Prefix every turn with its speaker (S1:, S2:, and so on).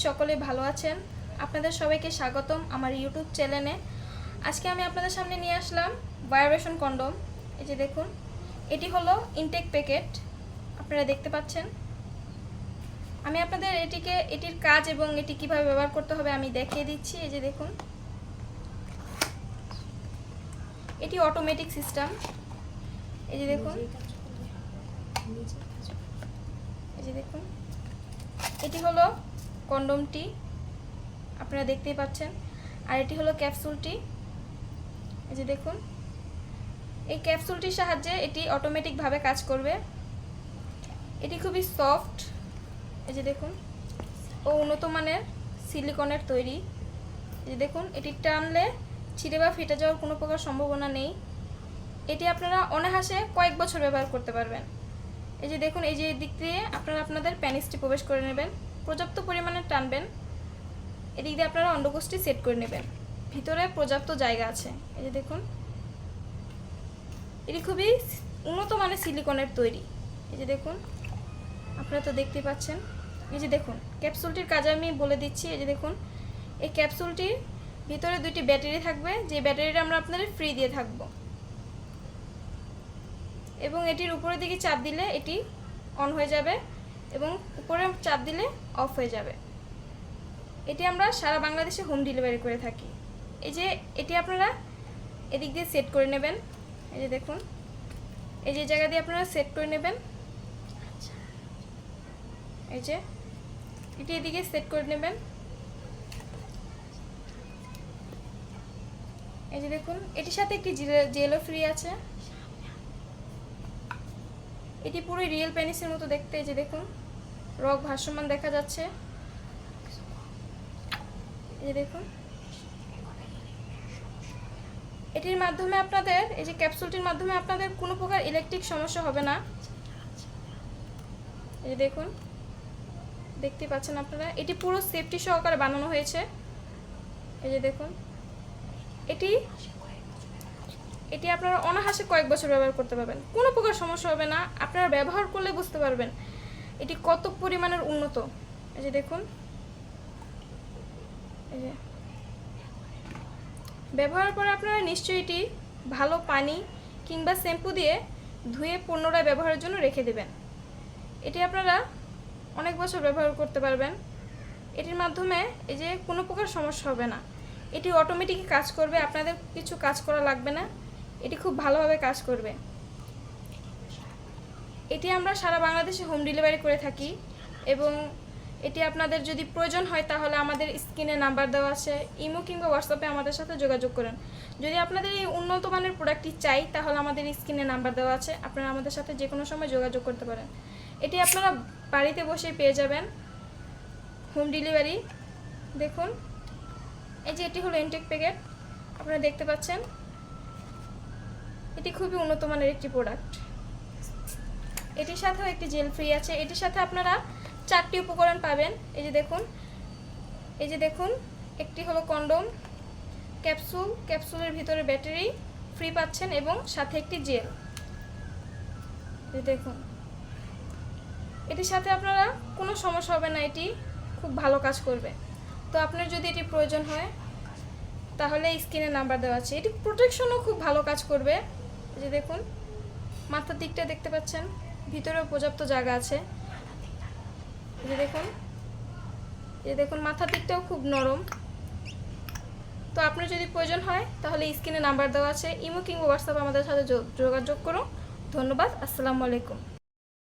S1: সকলে ভালো আছেন। আপনাদের সবাইকে স্বাগতম আমার ইউটিউব চ্যানেলে। আজকে আমি আপনাদের সামনে নিয়ে আসলাম ভাইব্রেশন কন্ডম। এই যে দেখুন, এটি হলো ইনটেক প্যাকেট, আপনারা দেখতে পাচ্ছেন। আমি আপনাদের এটির কাজ এবং এটি কিভাবে ব্যবহার করতে হবে আমি দেখিয়ে দিচ্ছি। এই যে দেখুন, এটি অটোমেটিক সিস্টেম। এই যে দেখুন, এই যে দেখুন, এটি হলো কন্ডমটি, আপনারা দেখতেই পাচ্ছেন। আর এটি হলো ক্যাপসুলটি। এই যে দেখুন, এই ক্যাপসুলটির সাহায্যে এটি অটোমেটিকভাবে কাজ করবে। এটি খুবই সফট। এই যে দেখুন, ও উন্নত মানের সিলিকনের তৈরি। এই যে দেখুন, এটি টানলে ছিঁড়ে বা ফেটে যাওয়ার কোনো প্রকার সম্ভাবনা নেই। এটি আপনারা অনায়াসে কয়েক বছর ব্যবহার করতে পারবেন। এই যে দেখুন, এই যে দিক দিয়ে আপনারা আপনাদের প্যানিসটি প্রবেশ করে নেবেন, পর্যাপ্ত পরিমাণে টানবেন। এদিক দিয়ে আপনারা অন্ডকোষটি সেট করে নেবেন, ভিতরে পর্যাপ্ত জায়গা আছে। এই যে দেখুন, এটি খুবই উন্নত মানের সিলিকনের তৈরি। এই যে দেখুন, আপনারা তো দেখতেই পাচ্ছেন। এই যে দেখুন, ক্যাপসুলটির কাজ আমি বলে দিচ্ছি। এই যে দেখুন, এই ক্যাপসুলটির ভিতরে দুইটি ব্যাটারি থাকবে, যে ব্যাটারিটা আমরা আপনাদের ফ্রি দিয়ে থাকব, এবং এটির উপরের দিকে চাপ দিলে এটি অন হয়ে যাবে এবং উপরে চাপ দিলে অফ হয়ে যাবে। এটি আমরা সারা বাংলাদেশে হোম ডেলিভারি করে থাকি। এই যে এটি আপনারা এদিক দিয়ে সেট করে নেবেন। এই যে দেখুন, এই যে জায়গা দিয়ে আপনারা সেট করে নেবেন। এই যে এটি এদিকে সেট করে নেবেন। এই যে দেখুন, এটির সাথে একটি জেলও ফ্রি আছে। এটি পুরো রিয়েল পেনিসের মতো দেখতে। এই যে দেখুন, রগ ভাসমান দেখা যাচ্ছে। এই যে দেখুন, এটির মাধ্যমে আপনাদের, এই যে ক্যাপসুলটির মাধ্যমে আপনাদের কোনো প্রকার ইলেকট্রিক সমস্যা হবে না। এই যে দেখুন, দেখতে পাচ্ছেন আপনারা, এটি পুরো সেফটি সহকারে বানানো হয়েছে। এই যে দেখুন, এটি আপনারা অনায়াসে কয়েক বছর ব্যবহার করতে পারবেন, কোনো প্রকার সমস্যা হবে না। আপনারা ব্যবহার করলে বুঝতে পারবেন এটি কত পরিমাণের উন্নত। এই যে দেখুন, এই যে ব্যবহারের পরে আপনারা নিশ্চয়ই এটি ভালো পানি কিংবা শ্যাম্পু দিয়ে ধুয়ে পুনরায় ব্যবহারের জন্য রেখে দেবেন। এটি আপনারা অনেক বছর ব্যবহার করতে পারবেন। এটির মাধ্যমে এই যে কোনো প্রকার সমস্যা হবে না। এটি অটোমেটিকই কাজ করবে, আপনাদের কিছু কাজ করা লাগবে না। এটি খুব ভালোভাবে কাজ করবে। এটি আমরা সারা বাংলাদেশে হোম ডেলিভারি করে থাকি, এবং এটি আপনাদের যদি প্রয়োজন হয় তাহলে আমাদের স্ক্রিনে নাম্বার দেওয়া আছে, ইমো কিংবা হোয়াটসঅ্যাপে আমাদের সাথে যোগাযোগ করেন। যদি আপনাদের এই উন্নত মানের প্রোডাক্টটি চাই তাহলে আমাদের স্ক্রিনে নাম্বার দেওয়া আছে, আপনারা আমাদের সাথে যে কোনো সময় যোগাযোগ করতে পারেন। এটি আপনারা বাড়িতে বসে পেয়ে যাবেন হোম ডেলিভারি। দেখুন, এই যে এটি হলো ইনটেক প্যাকেট, আপনারা দেখতে পাচ্ছেন। এটি খুবই উন্নত মানের একটি প্রোডাক্ট। এটির সাথেও একটি জেল ফ্রি আছে। এটির সাথে আপনারা 4টি উপকরণ পাবেন। এই যে দেখুন, এই যে দেখুন, একটি হলো কন্ডম, ক্যাপসুল, ক্যাপসুলের ভিতরে ব্যাটারি ফ্রি পাচ্ছেন এবং সাথে একটি জেল। এই দেখুন, এটির সাথে আপনারা কোনো সমস্যা হবে না, এটি খুব ভালো কাজ করবে। তো আপনার যদি এটি প্রয়োজন হয় তাহলে স্ক্রিনে নাম্বার দেওয়া আছে। এটি প্রোটেকশনও খুব ভালো কাজ করবে। এই যে দেখুন, মাথার দিকটা দেখতে পাচ্ছেন, ভিতরেও পর্যাপ্ত জায়গা আছে। এই যে দেখুন, এই যে দেখুন, মাথার দিকটাও খুব নরম। তো আপনার যদি প্রয়োজন হয় তাহলে স্ক্রিনে নাম্বার দেওয়া আছে, ইমো কিংবা হোয়াটসঅ্যাপে আমাদের সাথে যোগাযোগ করুন। ধন্যবাদ। আসসালামু আলাইকুম।